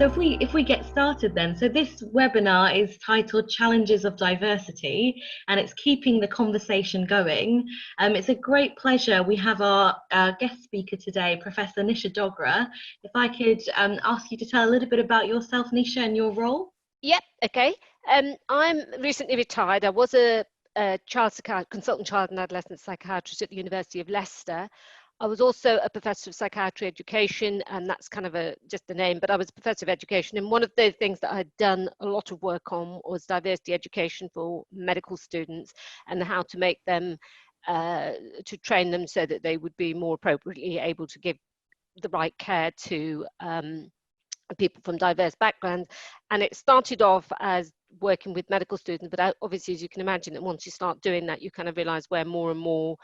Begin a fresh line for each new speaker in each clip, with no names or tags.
So if we get started then, so this webinar is titled Challenges of Diversity, and it's keeping the conversation going. It's a great pleasure. We have our guest speaker today, Professor Nisha Dogra. If I could ask you to tell a little bit about yourself, Nisha, and your role.
Yep, okay. I'm recently retired. I was a consultant child and adolescent psychiatrist at the University of Leicester. I was also a professor of psychiatry education, and that's kind of just the name, but I was a professor of education. And one of the things that I had done a lot of work on was diversity education for medical students and how to make them, to train them so that they would be more appropriately able to give the right care to people from diverse backgrounds. And it started off as working with medical students, but obviously, as you can imagine, that once you start doing that, you kind of realize where more and more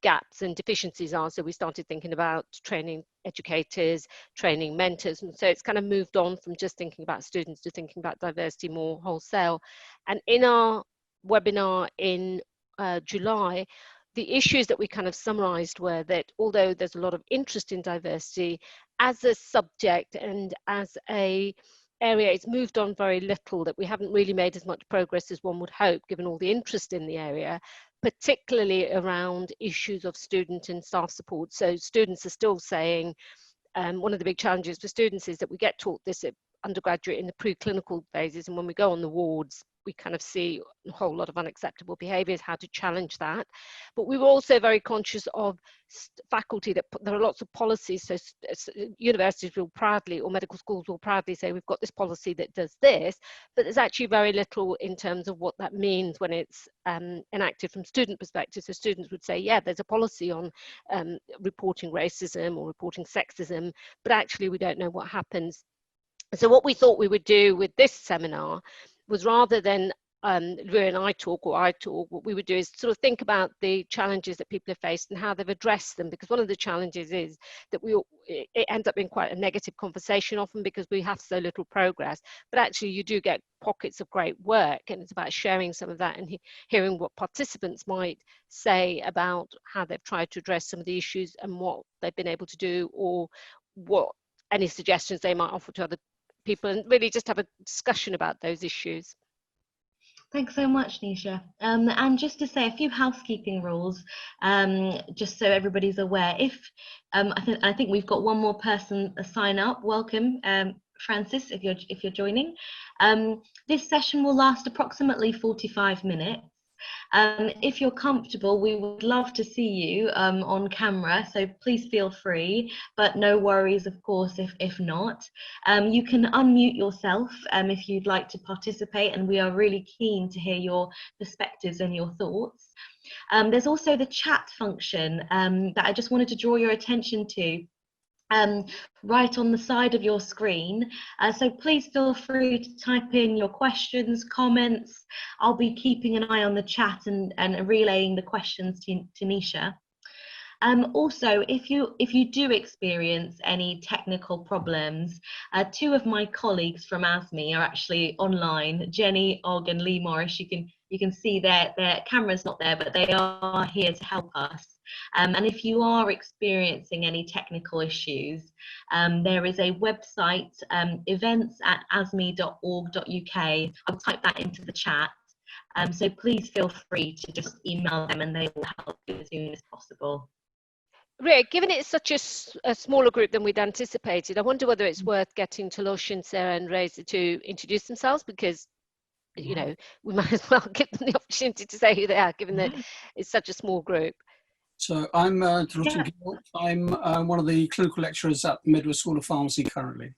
gaps and deficiencies are. So we started thinking about training educators, training mentors, and so it's kind of moved on from just thinking about students to thinking about diversity more wholesale. And in our webinar in July, the issues that we kind of summarized were that although there's a lot of interest in diversity as a subject and as a area, it's moved on very little, that we haven't really made as much progress as one would hope given all the interest in the area, particularly around issues of student and staff support. So students are still saying, one of the big challenges for students is that we get taught this at undergraduate in the preclinical phases, and when we go on the wards, we kind of see a whole lot of unacceptable behaviours, how to challenge that. But we were also very conscious of faculty, that there are lots of policies, so universities will proudly, or medical schools will proudly say, we've got this policy that does this, but there's actually very little in terms of what that means when it's enacted from student perspective. So students would say, yeah, there's a policy on reporting racism or reporting sexism, but actually we don't know what happens. So what we thought we would do with this seminar was, rather than Riya and I talk, or I talk, what we would do is sort of think about the challenges that people have faced and how they've addressed them. Because one of the challenges is that it ends up being quite a negative conversation often because we have so little progress. But actually you do get pockets of great work, and it's about sharing some of that and hearing what participants might say about how they've tried to address some of the issues and what they've been able to do, or what any suggestions they might offer to other people, and really just have a discussion about those issues.
Thanks so much, Nisha. And just to say a few housekeeping rules, just so everybody's aware. If I think we've got one more person sign up. Welcome, Francis, if you're joining. This session will last approximately 45 minutes. If you're comfortable, we would love to see you on camera, so please feel free, but no worries, of course, if not. You can unmute yourself if you'd like to participate, and we are really keen to hear your perspectives and your thoughts. There's also the chat function that I just wanted to draw your attention to. Right on the side of your screen, so please feel free to type in your questions, comments. I'll be keeping an eye on the chat and relaying the questions to Nisha. Also, if you do experience any technical problems, two of my colleagues from ASME are actually online, Jenny Ogg and Lee Morris. You can see their camera's not there, but they are here to help us. And if you are experiencing any technical issues, there is a website, events@asme.org.uk. I'll type that into the chat. So please feel free to just email them and they will help you as soon as possible.
Riya, given it's such a smaller group than we'd anticipated, I wonder whether it's worth getting Talosh and Sarah and Reza to introduce themselves, because you know, we might as well give them the opportunity to say who they are, given that it's such a small group.
So I'm Dr. George. I'm one of the clinical lecturers at Medway School of Pharmacy currently.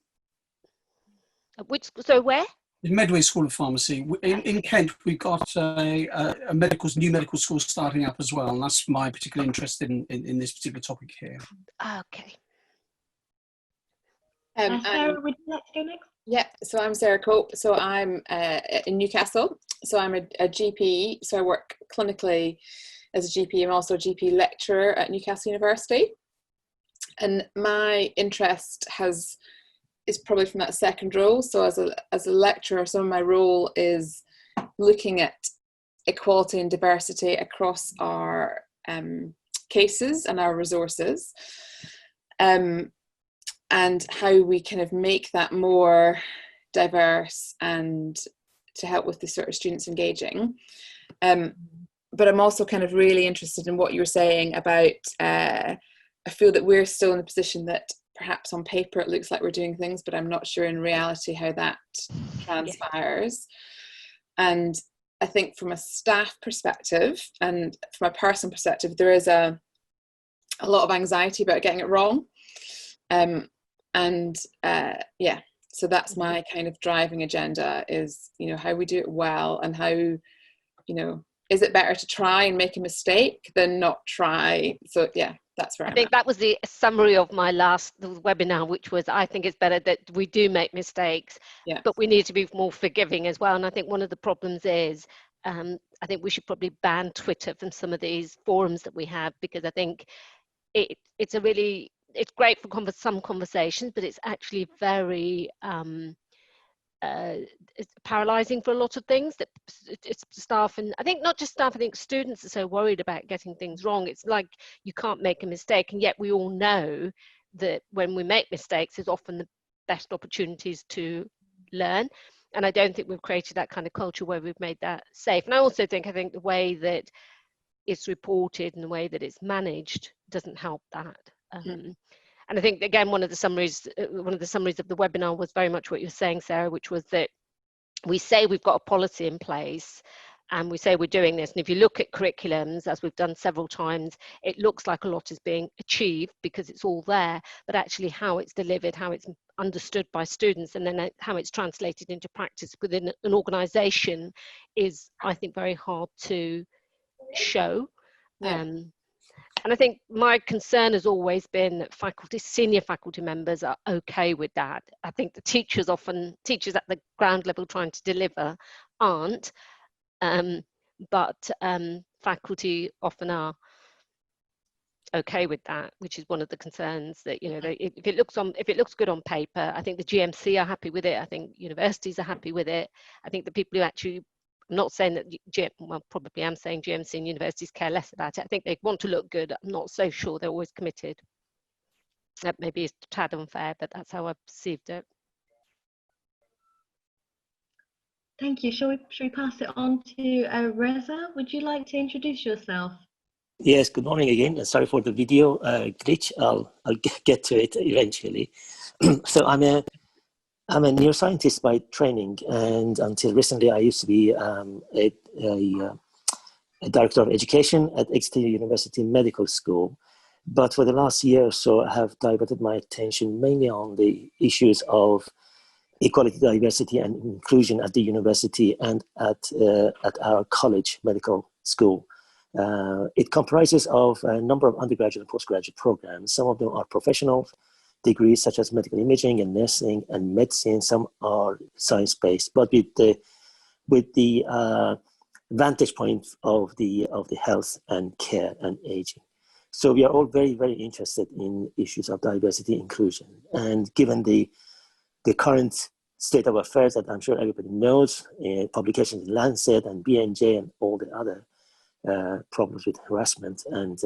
So where?
In Medway School of Pharmacy. In Kent, we've got a new medical school starting up as well, and that's my particular interest in this particular topic here.
Okay.
Sarah, would you like to go next?
Yeah, so I'm Sarah Cope. So I'm in Newcastle. So I'm a GP. So I work clinically as a GP. I'm also a GP lecturer at Newcastle University. And my interest is probably from that second role. So as a lecturer, some of my role is looking at equality and diversity across our cases and our resources. and how we kind of make that more diverse and to help with the sort of students engaging. But I'm also kind of really interested in what you were saying about, I feel that we're still in the position that perhaps on paper it looks like we're doing things, but I'm not sure in reality how that transpires. And I think from a staff perspective and from a person perspective, there is a lot of anxiety about getting it wrong. Yeah, so that's my kind of driving agenda is, you know, how we do it well, and how, you know, is it better to try and make a mistake than not try? So yeah, that's where
I think that was the summary of my last webinar, which was, I think it's better that we do make mistakes, but we need to be more forgiving as well. And I think one of the problems is, I think we should probably ban Twitter from some of these forums that we have, because I think it's great for some conversations, but it's actually very it's paralyzing for a lot of things. That it's staff, and I think not just staff, I think students are so worried about getting things wrong. It's like you can't make a mistake, and yet we all know that when we make mistakes is often the best opportunities to learn. And I don't think we've created that kind of culture where we've made that safe. And I also think the way that it's reported and the way that it's managed doesn't help that. And I think, again, one of the summaries of the webinar was very much what you're saying, Sarah, which was that we say we've got a policy in place and we say we're doing this. And if you look at curriculums, as we've done several times, it looks like a lot is being achieved because it's all there, but actually how it's delivered, how it's understood by students, and then how it's translated into practice within an organisation is, I think, very hard to show. And I think my concern has always been that senior faculty members are okay with that. I think the teachers at the ground level trying to deliver aren't, but faculty often are okay with that, which is one of the concerns that, you know, if it looks good on paper, I think the GMC are happy with it. I think universities are happy with it. I think the people who actually, I'm not saying that, well, probably I'm saying GMC and universities care less about it. I think they want to look good. I'm not so sure they're always committed. That maybe is a tad unfair, but that's how I perceived it.
Thank you. Shall we pass it on to Reza? Would you like to introduce yourself?
Yes, good morning again. Sorry for the video glitch. I'll get to it eventually. So I'm a neuroscientist by training, and until recently I used to be a director of education at Exeter University Medical School. But for the last year or so, I have diverted my attention mainly on the issues of equality, diversity, and inclusion at the university and at our college medical school. It comprises of a number of undergraduate and postgraduate programs. Some of them are professional degrees such as medical imaging and nursing and medicine. Some are science-based, but with the vantage point of the health and care and aging. So we are all very, very interested in issues of diversity inclusion. And given the current state of affairs that I'm sure everybody knows, publications in Lancet and BNJ and all the other problems with harassment and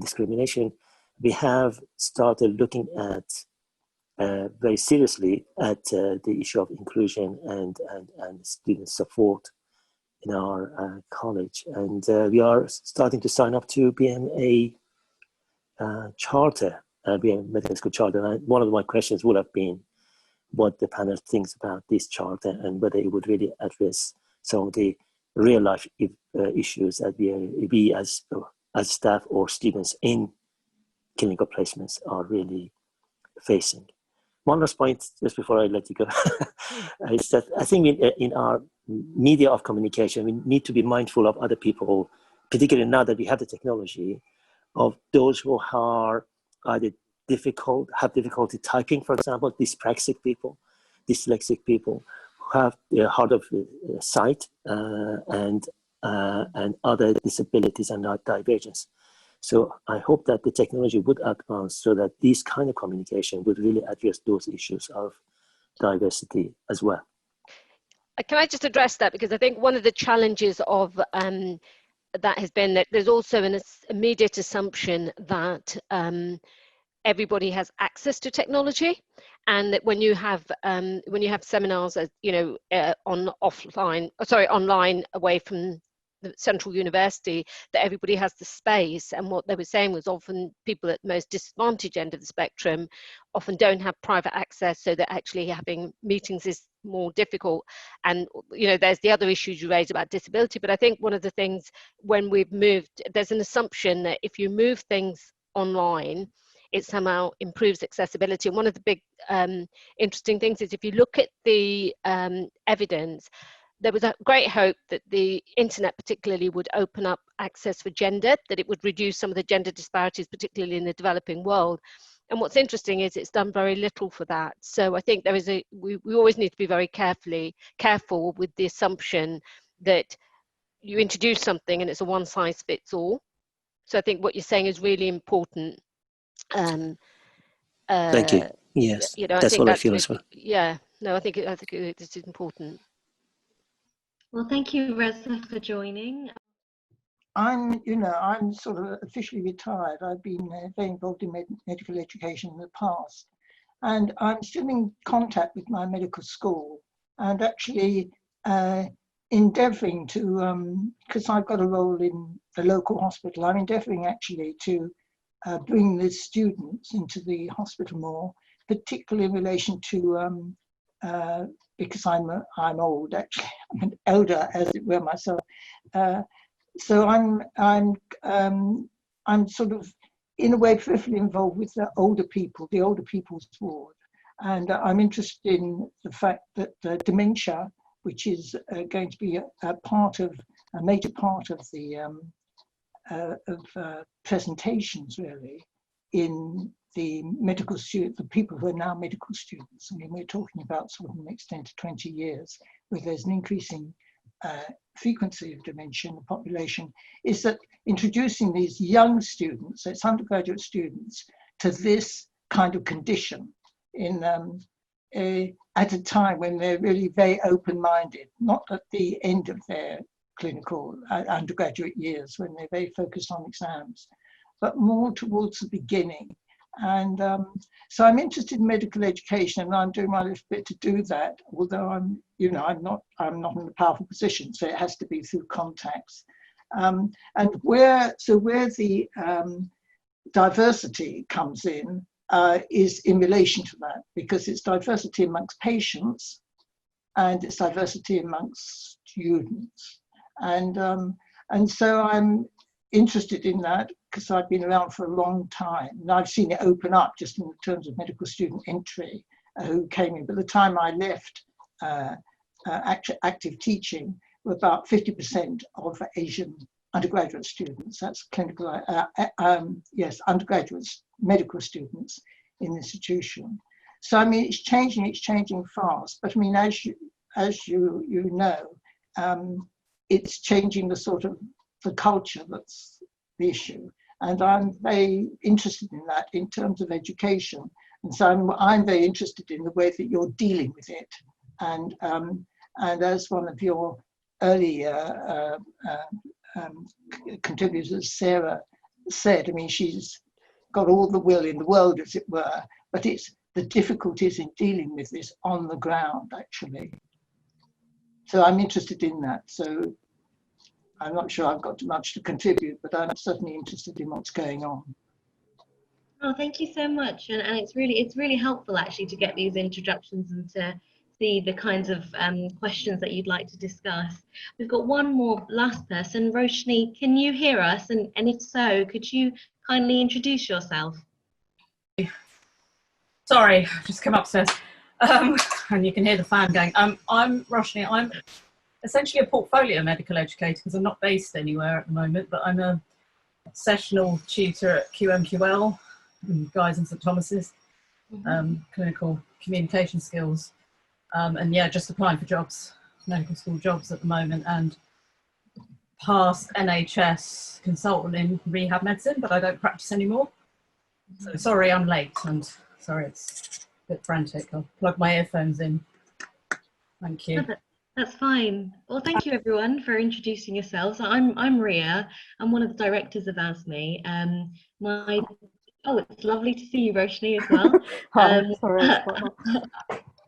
discrimination, we have started looking at very seriously at the issue of inclusion and student support in our college. And we are starting to sign up to BMA charter, BMA Medical School Charter. And one of my questions would have been what the panel thinks about this charter and whether it would really address some of the real life issues that we as staff or students in clinical placements are really facing. One last point, just before I let you go, is that I think in our media of communication, we need to be mindful of other people, particularly now that we have the technology, of those who are either have difficulty typing, for example, dyspraxic people, dyslexic people, who have hard of sight and other disabilities and divergence. So I hope that the technology would advance so that this kind of communication would really address those issues of diversity as well.
Can I just address that? Because I think one of the challenges of that has been that there's also an immediate assumption that everybody has access to technology, and that when you have seminars, online away from the central university, that everybody has the space. And what they were saying was often people at the most disadvantaged end of the spectrum often don't have private access, so that actually having meetings is more difficult. And there's the other issues you raised about disability, but I think one of the things, when we've moved, there's an assumption that if you move things online, it somehow improves accessibility. And one of the big interesting things is, if you look at the evidence, there was a great hope that the internet particularly would open up access for gender, that it would reduce some of the gender disparities, particularly in the developing world. And what's interesting is it's done very little for that. So I think we always need to be very careful with the assumption that you introduce something and it's a one size fits all. So I think what you're saying is really important.
Thank you. Yes, that's what I feel as well.
Yeah, no, I think it is important.
Well, thank you, Reza, for joining.
I'm sort of officially retired. I've been very involved in medical education in the past, and I'm still in contact with my medical school, and actually endeavouring to, because I've got a role in the local hospital, I'm endeavouring actually to bring the students into the hospital more, particularly in relation to, because I'm old, actually, I'm elder as it were myself. So I'm sort of in a way peripherally involved with the older people's ward, and I'm interested in the fact that dementia, which is going to be a major part of the presentations really in the medical students, the people who are now medical students. I mean, we're talking about sort of the next 10 to 20 years, where there's an increasing frequency of dementia in the population, is that introducing these young students, so it's undergraduate students, to this kind of condition at a time when they're really very open-minded, not at the end of their clinical undergraduate years when they're very focused on exams, but more towards the beginning. And so I'm interested in medical education, and I'm doing my little bit to do that, although I'm not in a powerful position, so it has to be through contacts. And where the diversity comes in is in relation to that, because it's diversity amongst patients and it's diversity amongst students. And so I'm interested in that because I've been around for a long time, and I've seen it open up just in terms of medical student entry who came in. By the time I left active teaching, were about 50% of Asian undergraduate students. That's clinical, undergraduate medical students in the institution. So I mean, it's changing fast. But I mean, as you know, it's changing the sort of the culture that's the issue. And I'm very interested in that in terms of education. And so I'm very interested in the way that you're dealing with it. And as one of your early contributors, Sarah, said, I mean, she's got all the will in the world, as it were, but it's the difficulties in dealing with this on the ground, actually. So I'm interested in that. So I'm not sure I've got much to contribute, but I'm certainly interested in what's going on.
Oh, thank you so much. And it's really helpful actually to get these introductions and to see the kinds of questions that you'd like to discuss. We've got one more last person. Roshni, can you hear us? And if so, could you kindly introduce yourself?
Sorry, I've just come upstairs. And you can hear the fan going. I'm Roshni. I'm essentially a portfolio medical educator because I'm not based anywhere at the moment, but I'm a sessional tutor at QMQL, Guy's and St Thomas's, clinical communication skills. And yeah, just applying for jobs, medical school jobs at the moment, and past NHS consultant in rehab medicine, but I don't practice anymore. So sorry I'm late, and sorry it's a bit frantic. I'll plug my earphones in. Thank you.
That's fine. Well, thank you everyone for introducing yourselves. I'm Riya. I'm one of the directors of ASME. Oh, it's lovely to see you, Roshni, as well.
Hi, sorry, it's quite hot.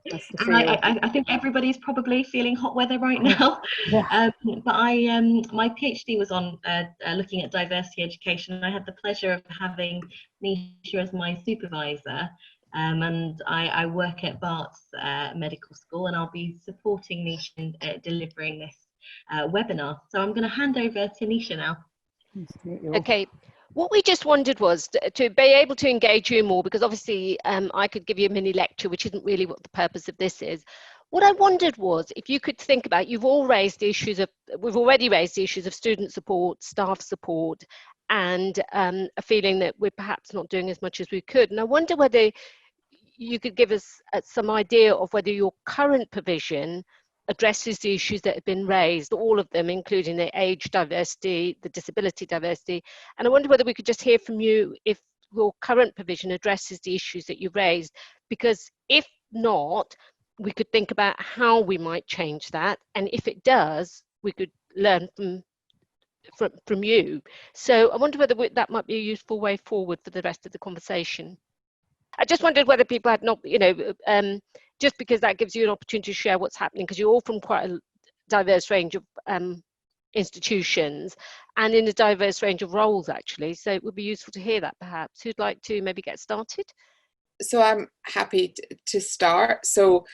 Nice to see
And
you.
I think everybody's probably feeling hot weather right now.
Yeah.
But my PhD was on looking at diversity education, and I had the pleasure of having Nisha as my supervisor. And I work at Bart's Medical School, and I'll be supporting Nisha in delivering this webinar. So I'm going to hand over to Nisha now.
Nice to meet you all.
Okay. What we just wondered was to be able to engage you more, because obviously I could give you a mini lecture, which isn't really what the purpose of this is. What I wondered was if you could think about, we've already raised the issues of student support, staff support, and a feeling that we're perhaps not doing as much as we could. And I wonder whether you could give us some idea of whether your current provision addresses the issues that have been raised, all of them, including the age diversity, the disability diversity. And I wonder whether we could just hear from you if your current provision addresses the issues that you've raised, because if not, we could think about how we might change that. And if it does, we could learn from you. So I wonder whether that might be a useful way forward for the rest of the conversation. I just wondered whether people had not, just because that gives you an opportunity to share what's happening, because you're all from quite a diverse range of institutions and in a diverse range of roles, actually. So it would be useful to hear that, perhaps. Who'd like to maybe get started?
So I'm happy to start. So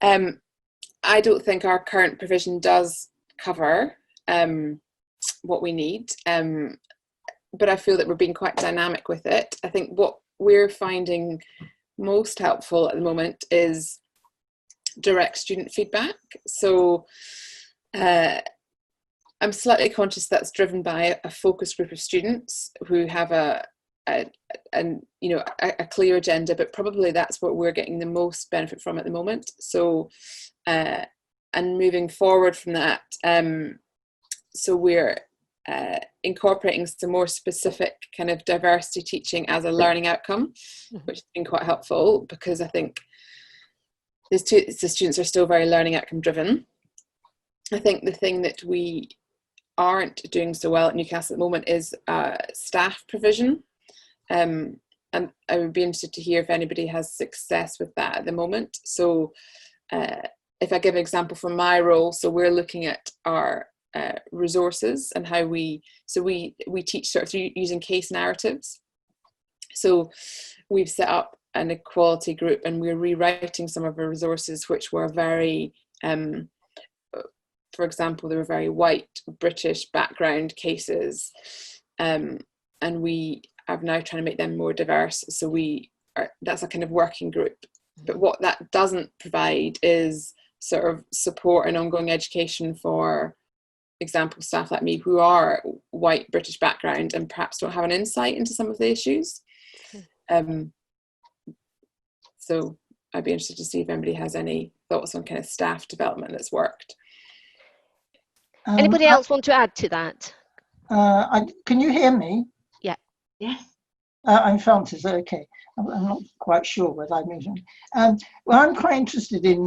I don't think our current provision does cover what we need, but I feel that we're being quite dynamic with it. I think what we're finding most helpful at the moment is direct student feedback. So I'm slightly conscious that's driven by a focus group of students who have a clear agenda, but probably that's what we're getting the most benefit from at the moment. So and moving forward from that, so we're incorporating some more specific kind of diversity teaching as a learning outcome, which has been quite helpful, because I think the students are still very learning outcome driven. I think the thing that we aren't doing so well at Newcastle at the moment is staff provision, and I would be interested to hear if anybody has success with that at the moment. So if I give an example from my role, so we're looking at our resources and how we teach sort of through using case narratives. So we've set up an equality group and we're rewriting some of our resources, which were very for example, they were very white British background cases, and we are now trying to make them more diverse. So that's a kind of working group, but what that doesn't provide is sort of support and ongoing education for example staff like me who are white British background and perhaps don't have an insight into some of the issues. So I'd be interested to see if anybody has any thoughts on kind of staff development that's worked.
Anybody else want to add to that?
Can you hear me?
Yeah.
Yes.
I'm Francis. Okay, I'm not quite sure whether I mentioned. Well, I'm quite interested in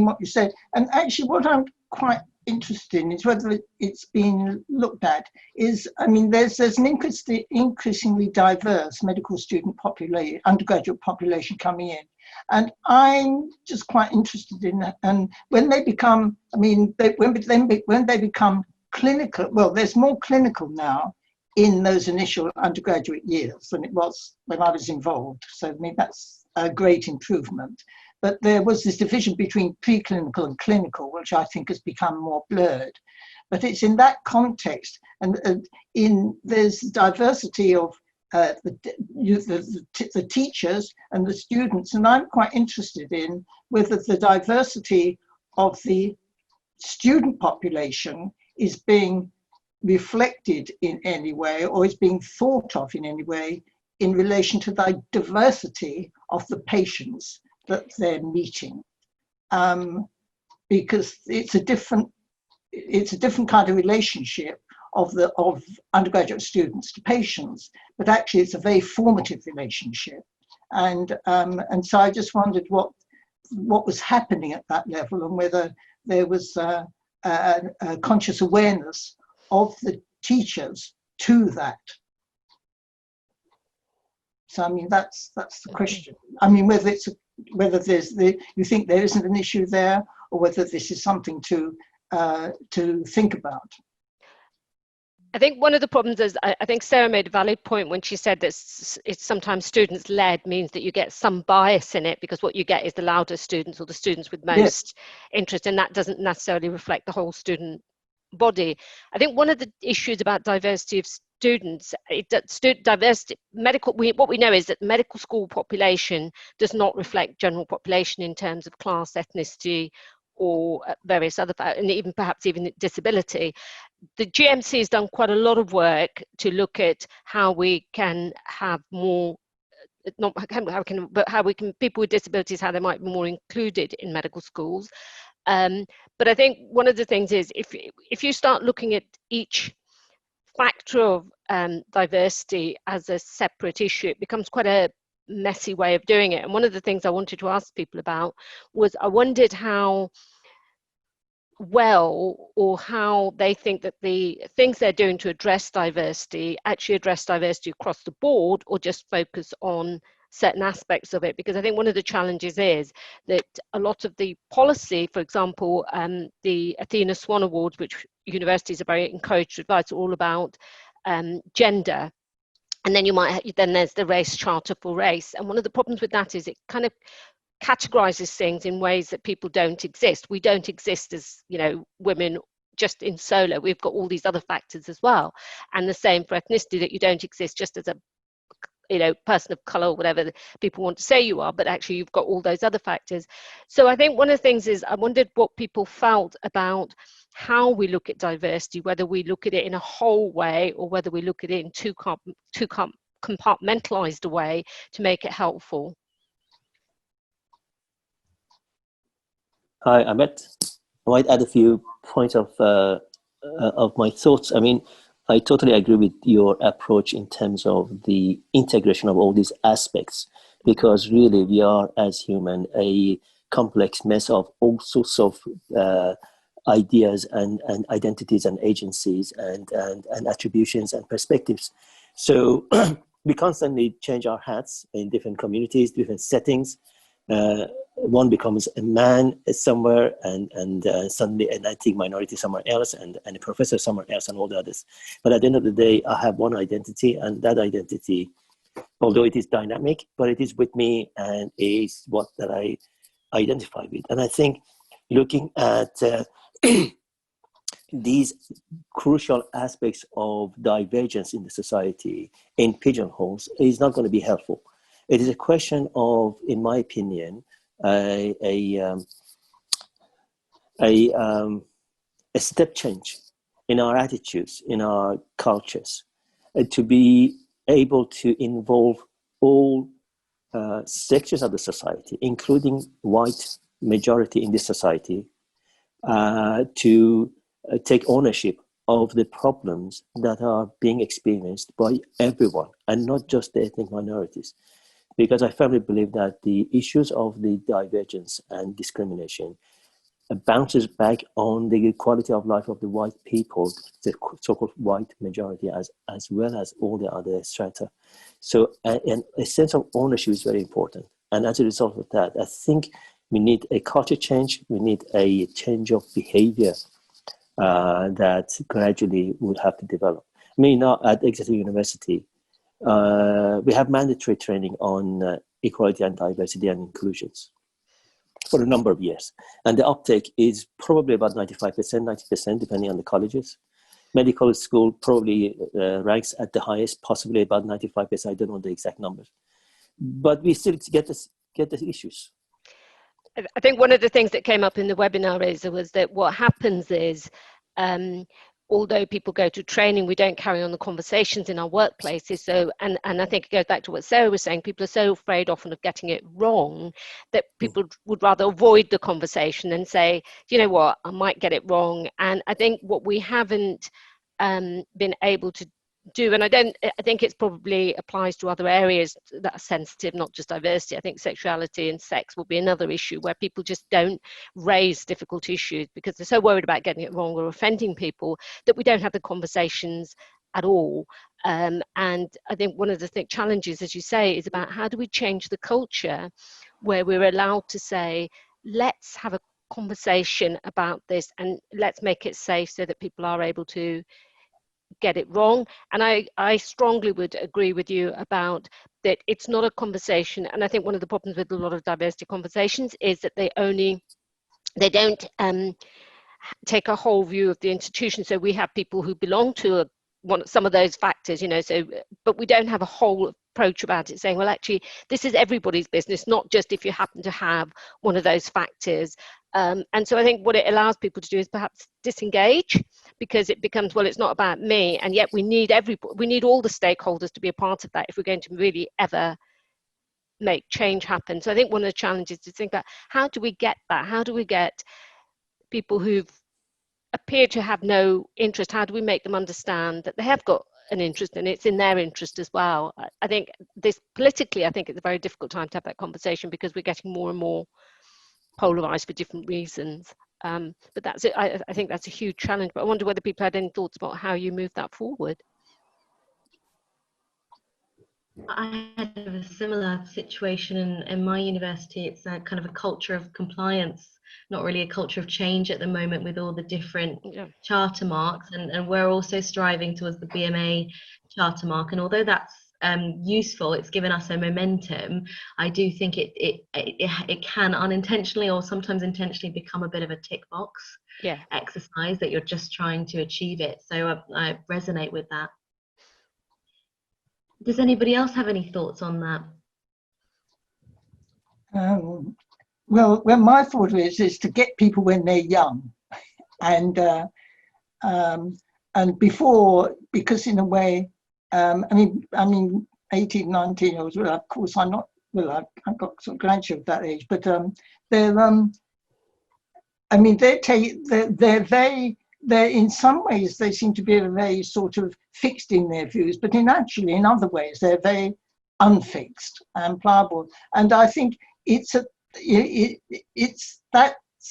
what you said, and actually, what I'm quite interested in is whether it's been looked at. I mean, there's an increasingly diverse medical student population, undergraduate population coming in, and I'm just quite interested in that. And when they become, I mean, when they become clinical, well, there's more clinical now in those initial undergraduate years than it was when I was involved. So I mean, that's a great improvement. But there was this division between preclinical and clinical, which I think has become more blurred. But it's in that context, and there's diversity of the teachers and the students, and I'm quite interested in whether the diversity of the student population is being reflected in any way or is being thought of in any way in relation to the diversity of the patients that they're meeting, because it's a different kind of relationship of undergraduate students to patients, but actually it's a very formative relationship, and so I just wondered what was happening at that level and whether there was a conscious awareness of the teachers to that. So I mean, that's the question. I mean, whether you think there isn't an issue there, or whether this is something to think about.
I think one of the problems is, I think Sarah made a valid point when she said that it's sometimes students-led means that you get some bias in it, because what you get is the louder students or the students with most interest, and that doesn't necessarily reflect the whole student body. I think one of the issues about diversity of students, diversity, what we know is that medical school population does not reflect general population in terms of class, ethnicity, or various other factors, and even perhaps even disability. The GMC has done quite a lot of work to look at how we can have more, not how can, but how we can, people with disabilities, how they might be more included in medical schools. But I think one of the things is, if you start looking at each factor of diversity as a separate issue, it becomes quite a messy way of doing it. And one of the things I wanted to ask people about was, I wondered how well, or how they think that the things they're doing to address diversity actually address diversity across the board, or just focus on certain aspects of it. Because I think one of the challenges is that a lot of the policy, for example, the Athena Swan Awards, which universities are very encouraged to advise, are all about gender. And then then there's the race charter for race. And one of the problems with that is it kind of categorizes things in ways that people don't exist. We don't exist as, women just in solo. We've got all these other factors as well. And the same for ethnicity, that you don't exist just as a person of color, or whatever people want to say you are, but actually you've got all those other factors. So I think one of the things is, I wondered what people felt about how we look at diversity, whether we look at it in a whole way, or whether we look at it in too compartmentalized a way to make it helpful.
Hi, I might add a few points of my thoughts. I mean, I totally agree with your approach in terms of the integration of all these aspects, because really we are, as human, a complex mess of all sorts of ideas and identities and agencies and attributions and perspectives. So we constantly change our hats in different communities, different settings. One becomes a man somewhere, and suddenly an ethnic minority somewhere else, and a professor somewhere else, and all the others. But at the end of the day, I have one identity, and that identity, although it is dynamic, but it is with me and is what that I identify with. And I think looking at these crucial aspects of divergence in the society in pigeonholes is not going to be helpful. It is a question of, in my opinion, a step change in our attitudes, in our cultures, to be able to involve all sectors of the society, including white majority in this society, to take ownership of the problems that are being experienced by everyone, and not just the ethnic minorities. Because I firmly believe that the issues of the divergence and discrimination bounces back on the quality of life of the white people, the so-called white majority, as well as all the other strata. So and a sense of ownership is very important. And as a result of that, I think we need a culture change. We need a change of behavior that gradually would have to develop. I mean, now at Exeter University, we have mandatory training on equality and diversity and inclusions for a number of years. And the uptake is probably about 95%, 90%, depending on the colleges. Medical school probably ranks at the highest, possibly about 95%. I don't know the exact numbers. But we still get the issues.
I think one of the things that came up in the webinar was that what happens is, although people go to training, we don't carry on the conversations in our workplaces. So, and I think it goes back to what Sarah was saying, people are so afraid often of getting it wrong that people would rather avoid the conversation and say, you know what, I might get it wrong. And I think what we haven't been able to do, and I think it probably applies to other areas that are sensitive, not just diversity. I think sexuality and sex will be another issue where people just don't raise difficult issues because they're so worried about getting it wrong or offending people that we don't have the conversations at all. And I think one of the challenges, as you say, is about how do we change the culture where we're allowed to say, let's have a conversation about this and let's make it safe so that people are able to get it wrong. And I strongly would agree with you about that it's not a conversation. And I think one of the problems with a lot of diversity conversations is that they don't take a whole view of the institution. So we have people who belong to some of those factors, you know, so, but we don't have a whole approach about it saying, well, actually, this is everybody's business, not just if you happen to have one of those factors. And so I think what it allows people to do is perhaps disengage, because it becomes, well, it's not about me. And yet we need all the stakeholders to be a part of that if we're going to really ever make change happen. So I think one of the challenges is to think about, how do we get that? How do we get people who've appear to have no interest, how do we make them understand that they have got an interest and it's in their interest as well? I think politically, I think it's a very difficult time to have that conversation because we're getting more and more polarized for different reasons. But that's it. I think that's a huge challenge, but I wonder whether people had any thoughts about how you move that forward.
I had a similar situation in my university. It's a kind of a culture of compliance, not really a culture of change at the moment with all the different charter marks, and we're also striving towards the BMA charter mark. And although that's useful, it's given us a momentum, I do think it can unintentionally or sometimes intentionally become a bit of a tick box exercise, that you're just trying to achieve it. So I resonate with that. Does anybody else have any thoughts on that?
Well, my thought is to get people when they're young, and before, because in a way, I mean, 18, 19 years old. Of course, I'm not. Well, I've got some grandchildren that age, but I mean, they're in some ways they seem to be very sort of fixed in their views, but in other ways they're very unfixed and pliable. And I think that's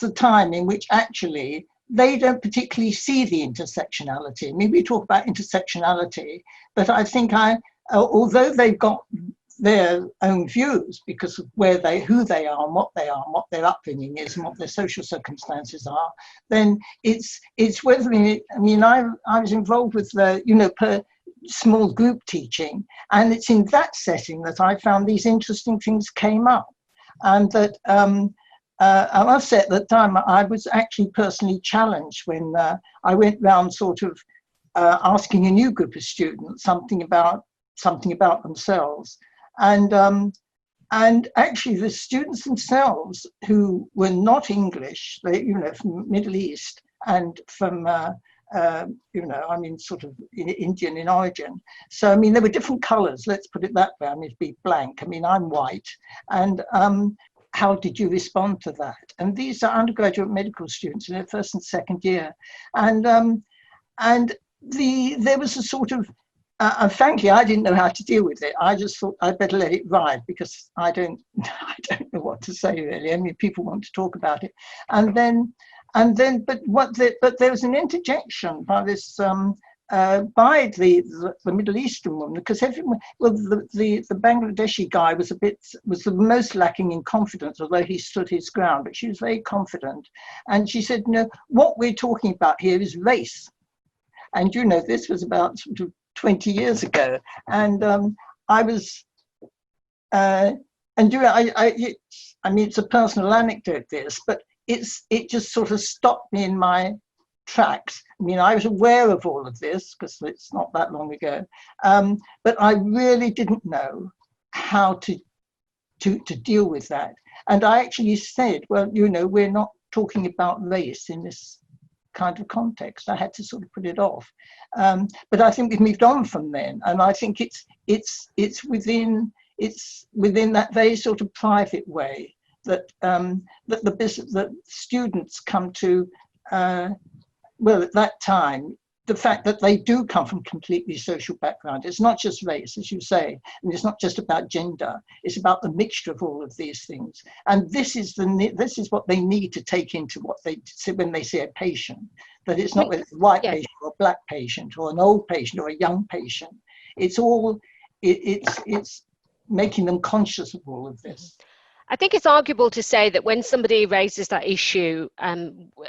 the time in which actually they don't particularly see the intersectionality. I mean, we talk about intersectionality, but I think although they've got their own views because of who they are and what their upbringing is and what their social circumstances are, then it's whether, I mean, I was involved with per small group teaching, and it's in that setting that I found these interesting things came up. And that I must say at the time I was actually personally challenged when I went round sort of asking a new group of students something about themselves. And actually the students themselves who were not English, they, from the Middle East and from, I mean, sort of Indian in origin. So, I mean, there were different colors, let's put it that way. I mean, to be blank. I mean, I'm white. And how did you respond to that? And these are undergraduate medical students in their first and second year. And there was a sort of, frankly, I didn't know how to deal with it. I just thought I'd better let it ride because I don't know what to say really. I mean, people want to talk about it, but there was an interjection by this by the Middle Eastern woman, because everyone, well, the Bangladeshi guy was the most lacking in confidence, although he stood his ground. But she was very confident, and she said, "No, what we're talking about here is race." And this was about sort of 20 years ago, and I was, I mean, it's a personal anecdote, this, but it just sort of stopped me in my tracks. I mean, I was aware of all of this because it's not that long ago, but I really didn't know how to deal with that. And I actually said, well, we're not talking about race in this kind of context. I had to sort of put it off, but I think we've moved on from then, and I think it's within that very sort of private way that that students come to. Well, at that time the fact that they do come from completely social background. It's not just race, as you say, and it's not just about gender. It's about the mixture of all of these things. And this is what they need to take into what they say when they see a patient, that it's not whether it's a white patient or a black patient or an old patient or a young patient. It's all, it's making them conscious of all of this.
I think it's arguable to say that when somebody raises that issue,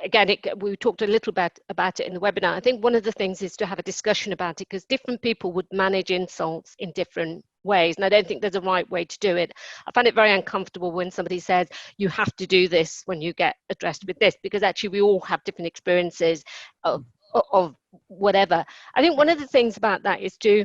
again, we talked a little bit about it in the webinar. I think one of the things is to have a discussion about it, because different people would manage insults in different ways, and I don't think there's a right way to do it. I find it very uncomfortable when somebody says you have to do this when you get addressed with this, because actually we all have different experiences of whatever. I think one of the things about that is to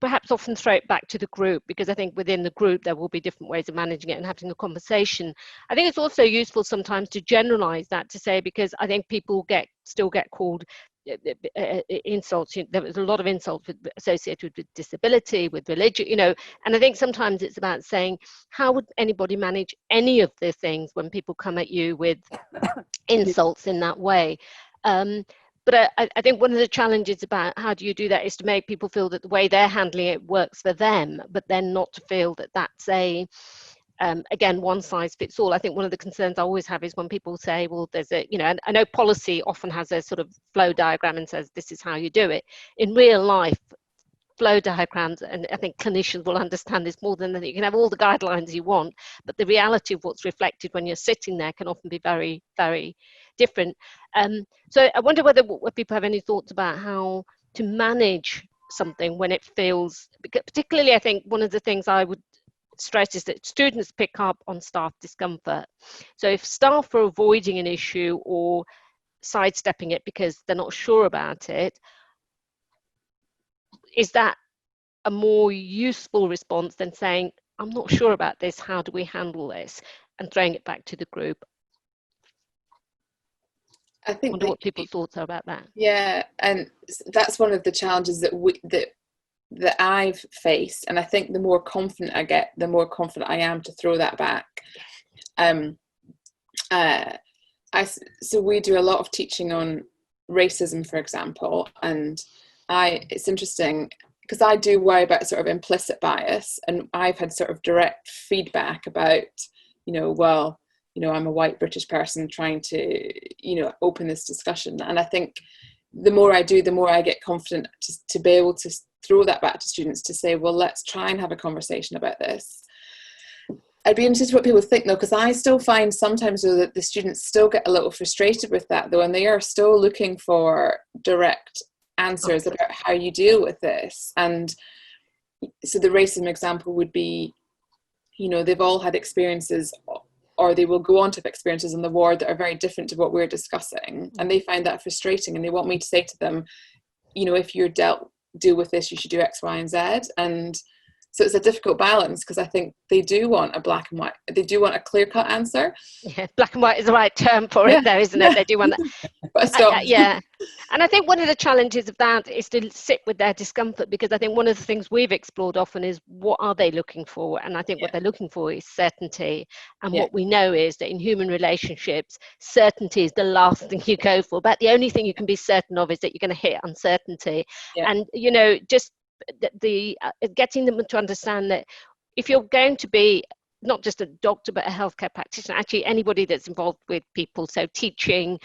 perhaps often throw it back to the group, because I think within the group there will be different ways of managing it and having a conversation. I think it's also useful sometimes to generalize that, to say, because I think people still get called insults. There was a lot of insults associated with disability, with religion, and I think sometimes it's about saying, how would anybody manage any of the things when people come at you with insults in that way? But I think one of the challenges about how do you do that is to make people feel that the way they're handling it works for them, but then not to feel that that's again, one size fits all. I think one of the concerns I always have is when people say, well, there's and I know policy often has a sort of flow diagram and says, this is how you do it. In real life, flow diagrams, and I think clinicians will understand this more than that, you can have all the guidelines you want, but the reality of what's reflected when you're sitting there can often be very, very different. So I wonder whether people have any thoughts about how to manage something when it feels, particularly I think one of the things I would stress is that students pick up on staff discomfort. So if staff are avoiding an issue or sidestepping it because they're not sure about it, is that a more useful response than saying, I'm not sure about this, how do we handle this, and throwing it back to the group? I wonder what people's thoughts are about that.
Yeah, and that's one of the challenges that I've faced, and I think the more confident I get, the more confident I am to throw that back. So we do a lot of teaching on racism, for example, and it's interesting because I do worry about sort of implicit bias, and I've had sort of direct feedback about, I'm a white British person trying to, open this discussion. And I think the more I do, the more I get confident to be able to throw that back to students to say, well, let's try and have a conversation about this. I'd be interested in what people think though, because I still find sometimes though that the students still get a little frustrated with that though, and they are still looking for direct answers about how you deal with this. And so the racism example would be, they've all had experiences, or they will go on to have experiences in the ward that are very different to what we're discussing, and they find that frustrating, and they want me to say to them, if you're deal with this, you should do X, Y, and Z. And so it's a difficult balance, because I think they do want a black and white, they do want a clear-cut answer.
Yeah, black and white is the right term for it, though, isn't it? They do want that.
But
yeah, and I think one of the challenges of that is to sit with their discomfort, because I think one of the things we've explored often is what are they looking for, and I think what they're looking for is certainty. And what we know is that in human relationships, certainty is the last thing you go for, but the only thing you can be certain of is that you're going to hit uncertainty. And just the getting them to understand that if you're going to be not just a doctor but a healthcare practitioner, actually anybody that's involved with people, so teaching,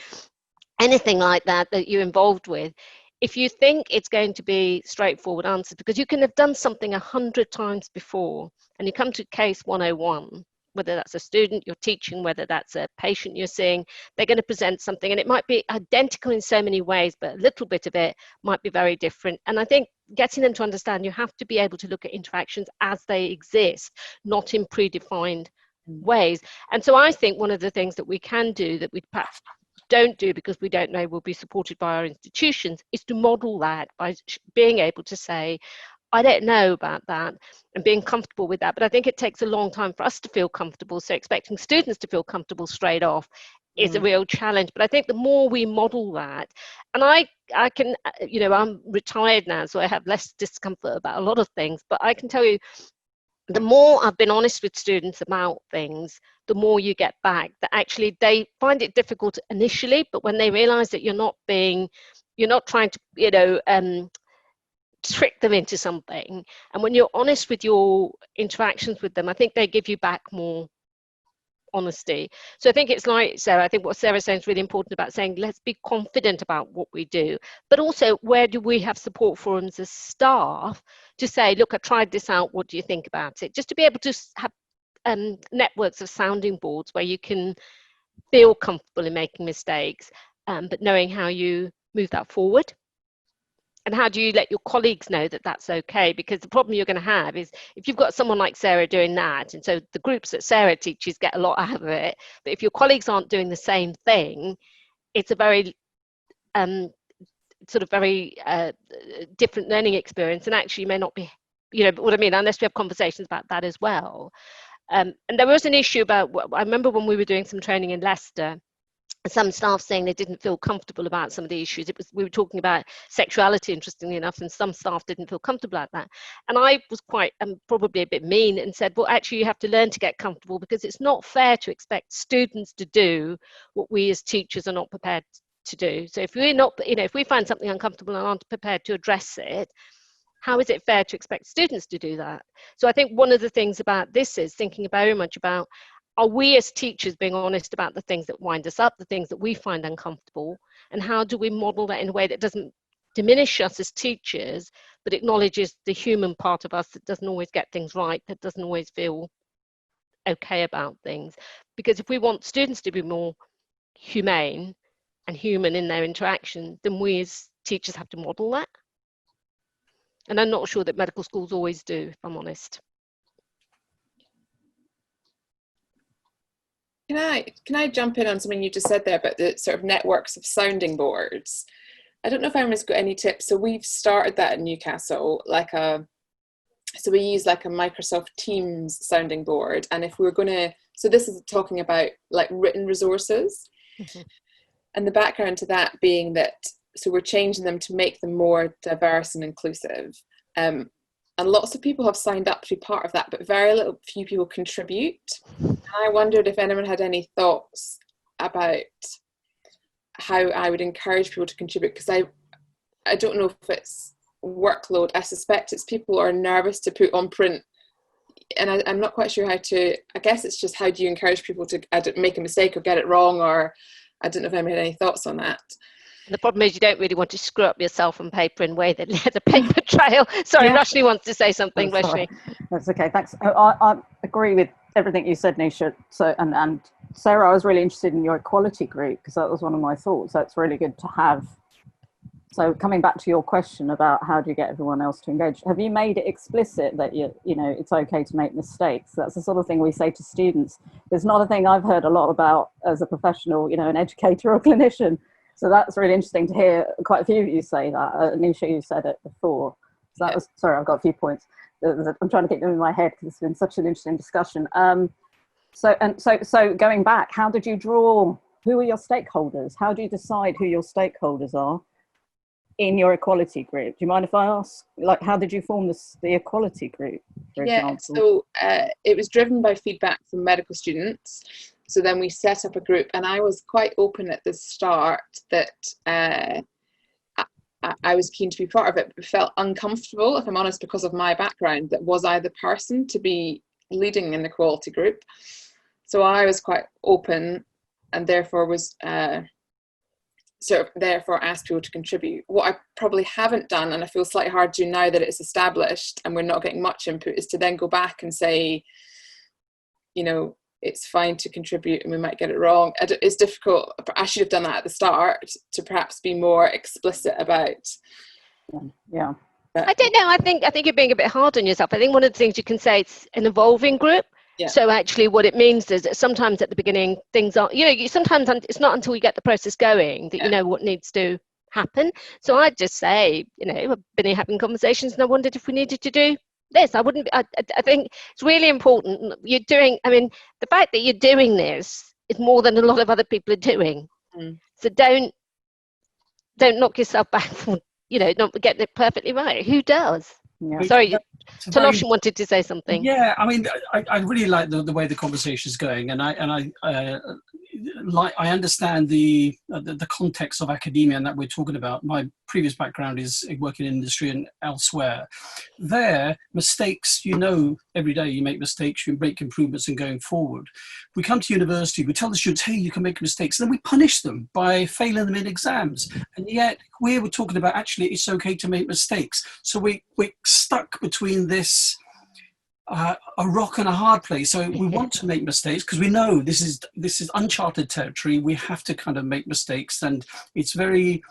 anything like that you're involved with, if you think it's going to be straightforward answers, because you can have done something 100 times before and you come to case 101, whether that's a student you're teaching, whether that's a patient you're seeing, they're going to present something and it might be identical in so many ways, but a little bit of it might be very different. And I think getting them to understand you have to be able to look at interactions as they exist, not in predefined ways. And so I think one of the things that we can do that we perhaps don't do because we don't know will be supported by our institutions is to model that by being able to say, I don't know about that, and being comfortable with that. But I think it takes a long time for us to feel comfortable. So expecting students to feel comfortable straight off is a real challenge. But I think the more we model that, and I can, I'm retired now, so I have less discomfort about a lot of things, but I can tell you, the more I've been honest with students about things, the more you get back that actually they find it difficult initially, but when they realize that you're not being You're not trying to, trick them into something. And when you're honest with your interactions with them, I think they give you back more honesty. So I think it's like Sarah, I think what Sarah's saying is really important about saying, let's be confident about what we do, but also where do we have support forums as staff to say, look, I tried this out, what do you think about it? Just to be able to have networks of sounding boards where you can feel comfortable in making mistakes, but knowing how you move that forward. And how do you let your colleagues know that that's okay? Because the problem you're going to have is if you've got someone like Sarah doing that, and so the groups that Sarah teaches get a lot out of it, but if your colleagues aren't doing the same thing, it's a very very different learning experience, and actually may not be, what I mean, unless we have conversations about that as well. And there was an issue about, I remember when we were doing some training in Leicester, some staff saying they didn't feel comfortable about some of the issues. We were talking about sexuality, interestingly enough, and some staff didn't feel comfortable about that. And I was quite probably a bit mean and said, well, actually, you have to learn to get comfortable, because it's not fair to expect students to do what we as teachers are not prepared to do. So if we're not, if we find something uncomfortable and aren't prepared to address it, how is it fair to expect students to do that? So I think one of the things about this is thinking very much about, are we as teachers being honest about the things that wind us up, the things that we find uncomfortable, and how do we model that in a way that doesn't diminish us as teachers, but acknowledges the human part of us that doesn't always get things right, that doesn't always feel okay about things? Because if we want students to be more humane and human in their interaction, then we as teachers have to model that. And I'm not sure that medical schools always do, if I'm honest.
Can I jump in on something you just said there about the sort of networks of sounding boards? I don't know if anyone's got any tips. So we've started that in Newcastle, so we use like a Microsoft Teams sounding board. And if we're going to, so this is talking about like written resources. Mm-hmm. And the background to that being that, so we're changing them to make them more diverse and inclusive. And lots of people have signed up to be part of that, but very few people contribute. And I wondered if anyone had any thoughts about how I would encourage people to contribute, because I don't know if it's workload. I suspect it's people are nervous to put on print, and I'm not quite sure how to, I guess it's just how do you encourage people to make a mistake or get it wrong, or I don't know if anyone had any thoughts on that.
The problem is you don't really want to screw up yourself on paper in a way that leaves a paper trail. Sorry, yeah. Rashni wants to say something. Rashni.
That's okay, thanks. I agree with everything you said, Nisha. So, and Sarah, I was really interested in your equality group, because that was one of my thoughts. So it's really good to have. So coming back to your question about how do you get everyone else to engage, have you made it explicit that it's okay to make mistakes? That's the sort of thing we say to students. It's not a thing I've heard a lot about as a professional, an educator or clinician. So that's really interesting to hear quite a few of you say that. Nisha, you said it before. So that was, sorry, I've got a few points. I'm trying to keep them in my head because it's been such an interesting discussion. So going back, how did you draw, who are your stakeholders? How do you decide who your stakeholders are in your equality group? Do you mind if I ask, like, how did you form the equality group, for example?
So it was driven by feedback from medical students. So then we set up a group, and I was quite open at the start that I was keen to be part of it, but felt uncomfortable, if I'm honest, because of my background, that was I the person to be leading an equality group. So I was quite open, and therefore was therefore asked people to contribute. What I probably haven't done, and I feel slightly hard to now that it's established and we're not getting much input, is to then go back and say, it's fine to contribute and we might get it wrong. It's difficult. I should have done that at the start to perhaps be more explicit about.
Yeah.
I don't know. I think you're being a bit hard on yourself. I think one of the things you can say, it's an evolving group. Yeah. So actually what it means is that sometimes at the beginning things are, sometimes it's not until you get the process going that you know what needs to happen. So I'd just say, I've been here having conversations and I wondered if we needed to do this. I think it's really important. The fact that you're doing this is more than a lot of other people are doing. Mm. So don't knock yourself back for, not getting it perfectly right. Who does? Yeah. Sorry, Toloshan wanted to say something.
Yeah, I really like the way the conversation is going, and I like I understand the context of academia and that we're talking about. My previous background is working in industry and elsewhere. There, mistakes, every day you make mistakes, you make improvements and going forward. We come to university, we tell the students, hey, you can make mistakes, and then we punish them by failing them in exams. And yet we were talking about actually it's okay to make mistakes. So we're stuck between this a rock and a hard place. So we want to make mistakes because we know this is uncharted territory. We have to kind of make mistakes, and it's very,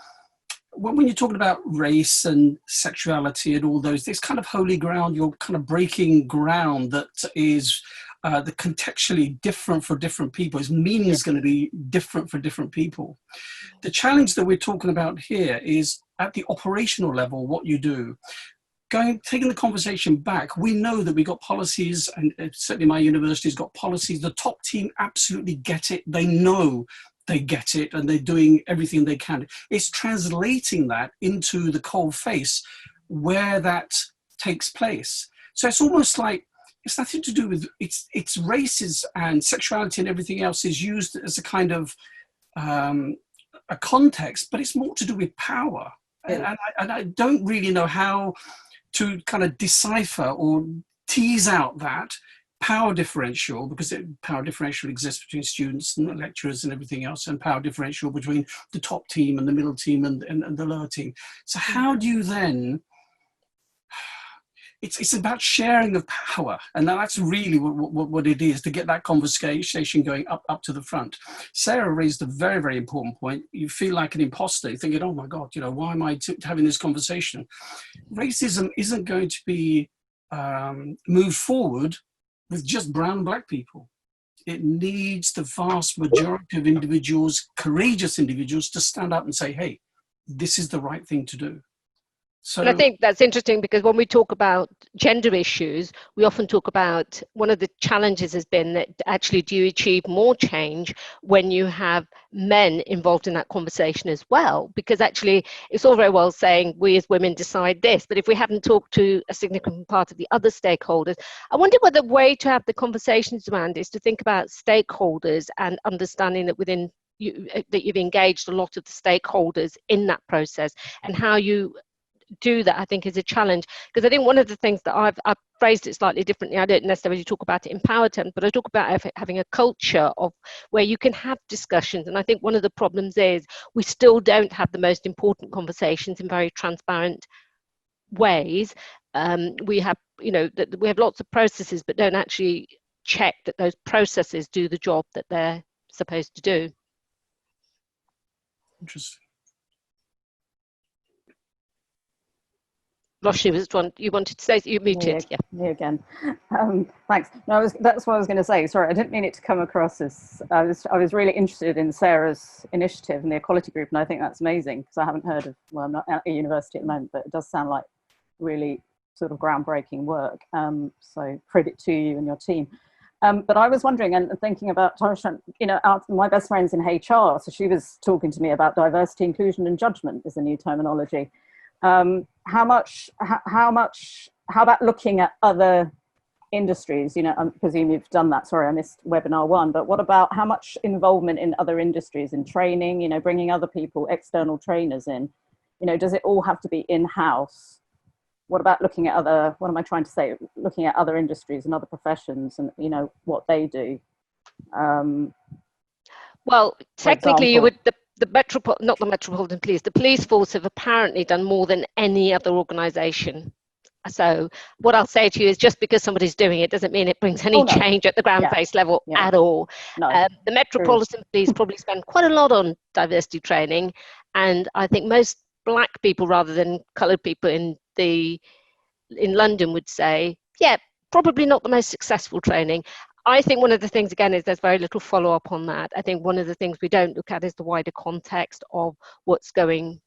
when you're talking about race and sexuality and all those, this kind of holy ground, you're kind of breaking ground that is the contextually different for different people. Its meaning is going to be different for different people. The challenge that we're talking about here is at the operational level, what you do. Taking the conversation back, we know that we got policies, and certainly my university's got policies. The top team absolutely get it. They know they get it, and they're doing everything they can. It's translating that into the cold face where that takes place. So it's almost like it's nothing to do with it's races and sexuality and everything else is used as a kind of a context, but it's more to do with power. And I don't really know how to kind of decipher or tease out that power differential, because power differential exists between students and lecturers and everything else, and power differential between the top team and the middle team and the lower team. So how do you then, it's about sharing of power, and that's really what it is, to get that conversation going up to the front. Sarah raised a very, very important point. You feel like an imposter. You're thinking, oh my God, why am I having this conversation? Racism isn't going to be moved forward with just brown and black people. It needs the vast majority of individuals, courageous individuals, to stand up and say, hey, this is the right thing to do. So,
and I think that's interesting, because when we talk about gender issues, we often talk about, one of the challenges has been that actually, do you achieve more change when you have men involved in that conversation as well? Because actually it's all very well saying we as women decide this, but if we haven't talked to a significant part of the other stakeholders, I wonder whether the way to have the conversations around is to think about stakeholders and understanding that within that you've engaged a lot of the stakeholders in that process, and how you do that, I think, is a challenge. Because I think one of the things that I've phrased it slightly differently, I don't necessarily talk about it in power terms, but I talk about having a culture of where you can have discussions. And I think one of the problems is we still don't have the most important conversations in very transparent ways. We have, we have lots of processes, but don't actually check that those processes do the job that they're supposed to do.
Interesting.
Roshni, you wanted to say, you muted.
Yeah, me again. Thanks. No, that's what I was going to say. Sorry, I didn't mean it to come across as, I was really interested in Sarah's initiative and the equality group, and I think that's amazing, because I haven't heard of, well, I'm not at a university at the moment, but it does sound like really sort of groundbreaking work. So credit to you and your team. But I was wondering and thinking about, my best friend's in HR, so she was talking to me about diversity, inclusion, and judgment is a new terminology. How about looking at other industries? I presume you've done that. Sorry, I missed webinar 1, but what about how much involvement in other industries, in training, bringing other people, external trainers in? Does it all have to be in-house? What about looking at other, what am I trying to say? Looking at other industries and other professions and, what they do.
Well, technically you would, not the Metropolitan Police, the police force have apparently done more than any other organisation. So what I'll say to you is, just because somebody's doing it doesn't mean it brings any change at the ground face level at all.
No.
The Metropolitan Police probably spend quite a lot on diversity training, and I think most black people rather than coloured people in London would say, yeah, probably not the most successful training. I think one of the things, again, is there's very little follow-up on that. I think one of the things we don't look at is the wider context of what's going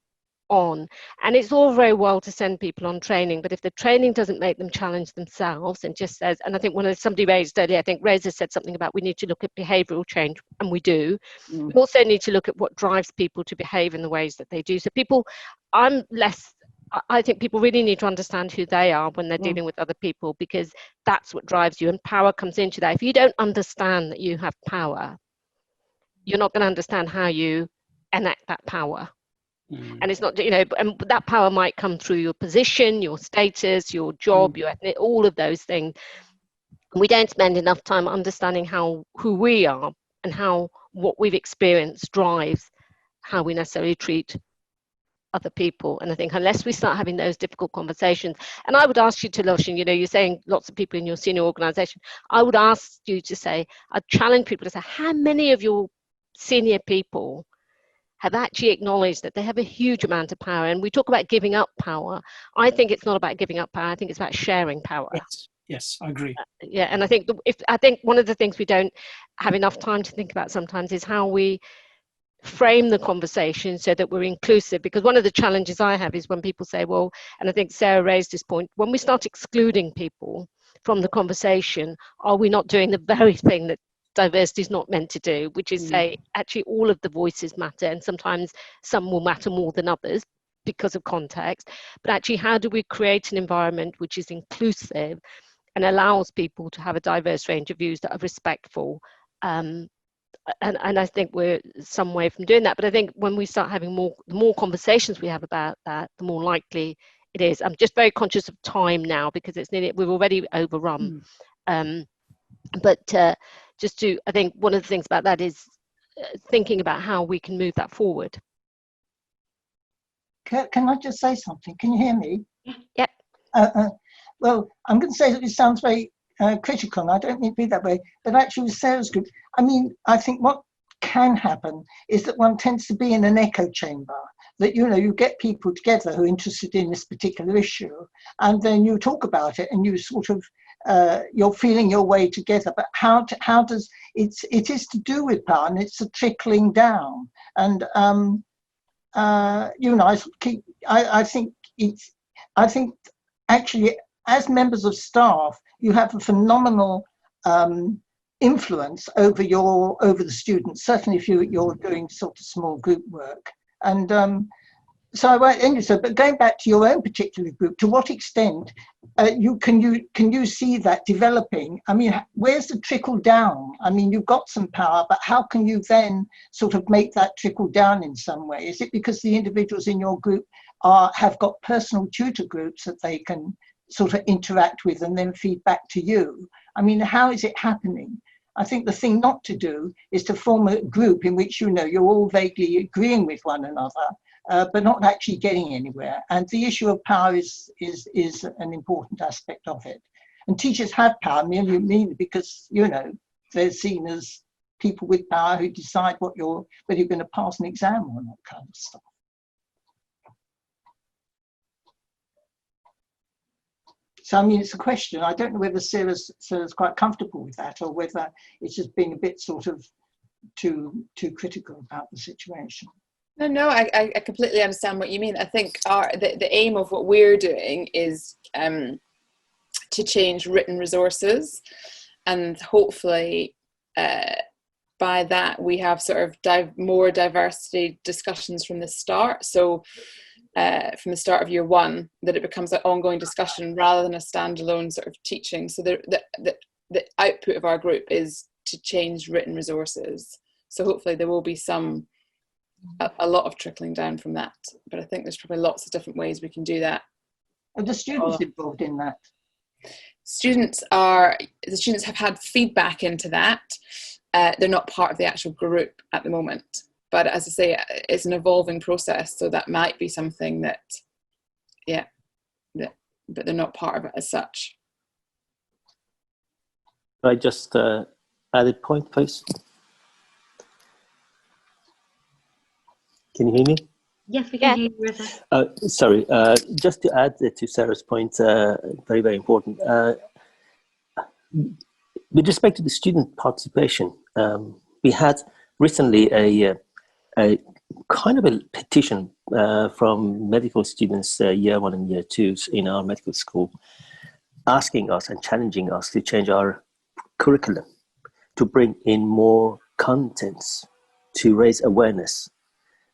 on. And it's all very well to send people on training, but if the training doesn't make them challenge themselves and just says, and I think somebody raised earlier, I think Reza said something about we need to look at behavioural change, and we do. We also need to look at what drives people to behave in the ways that they do. So I think people really need to understand who they are when they're dealing with other people, because that's what drives you, and power comes into that. If you don't understand that you have power, you're not going to understand how you enact that power. And it's not, you know, and that power might come through your position, your status, your job, your all of those things. We don't spend enough time understanding who we are and how what we've experienced drives how we necessarily treat other people. And I think unless we start having those difficult conversations, and I would ask you to, Lushan, you know, you're saying lots of people in your senior organization, I would ask you to say, I'd challenge people to say, how many of your senior people have actually acknowledged that they have a huge amount of power? And we talk about giving up power. I think it's not about giving up power. I think it's about sharing power.
Yes, I agree.
Yeah, and I think I think one of the things we don't have enough time to think about sometimes is how we frame the conversation so that we're inclusive. Because one of the challenges I have is when people say, well, and I think Sarah raised this point, when we start excluding people from the conversation, are we not doing the very thing that diversity is not meant to do, which is say, actually, all of the voices matter, and sometimes some will matter more than others because of context. But actually, how do we create an environment which is inclusive and allows people to have a diverse range of views that are respectful? And I think we're some way from doing that. But I think when we start having the more conversations we have about that, the more likely it is. I'm just very conscious of time now because we've already overrun. But just to, I think one of the things about that is thinking about how we can move that forward.
Can I just say something? Can you hear me?
Yep.
Well, I'm going to say that it sounds very critical, and I don't mean to be that way, but actually with Sarah's group, I mean, I think what can happen is that one tends to be in an echo chamber, that, you know, you get people together who are interested in this particular issue, and then you talk about it and you sort of, you're feeling your way together. But how does, it is to do with power, and it's a trickling down. And, you know, I think actually, as members of staff, you have a phenomenal influence over the students, certainly if you're doing sort of small group work. And so I won't end it, but going back to your own particular group, to what extent can you see that developing? I mean, where's the trickle down? I mean, you've got some power, but how can you then sort of make that trickle down in some way? Is it because the individuals in your group have got personal tutor groups that they can sort of interact with and then feed back to you? I mean, how is it happening? I think the thing not to do is to form a group in which, you know, you're all vaguely agreeing with one another, but not actually getting anywhere. And the issue of power is an important aspect of it. And teachers have power merely because, you know, they're seen as people with power who decide whether you're going to pass an exam or that kind of stuff. So, I mean, it's a question. I don't know whether Sarah's quite comfortable with that, or whether it's just being a bit sort of too critical about the situation.
No, I completely understand what you mean. I think the aim of what we're doing is to change written resources, and hopefully by that we have sort of more diversity discussions from the start. So from the start of year one, that it becomes an ongoing discussion rather than a standalone sort of teaching. So the output of our group is to change written resources. So hopefully there will be a lot of trickling down from that. But I think there's probably lots of different ways we can do that.
Are the students involved in that?
The students have had feedback into that. They're not part of the actual group at the moment. But as I say, it's an evolving process, so that might be something that, but they're not part of it as such.
I just add a point, please. Can you hear me?
Yes, we can hear you, Rita.
Sorry, just to add to Sarah's point, very, very important. With respect to the student participation, we had recently a kind of a petition from medical students, year one and year two in our medical school, asking us and challenging us to change our curriculum, to bring in more contents, to raise awareness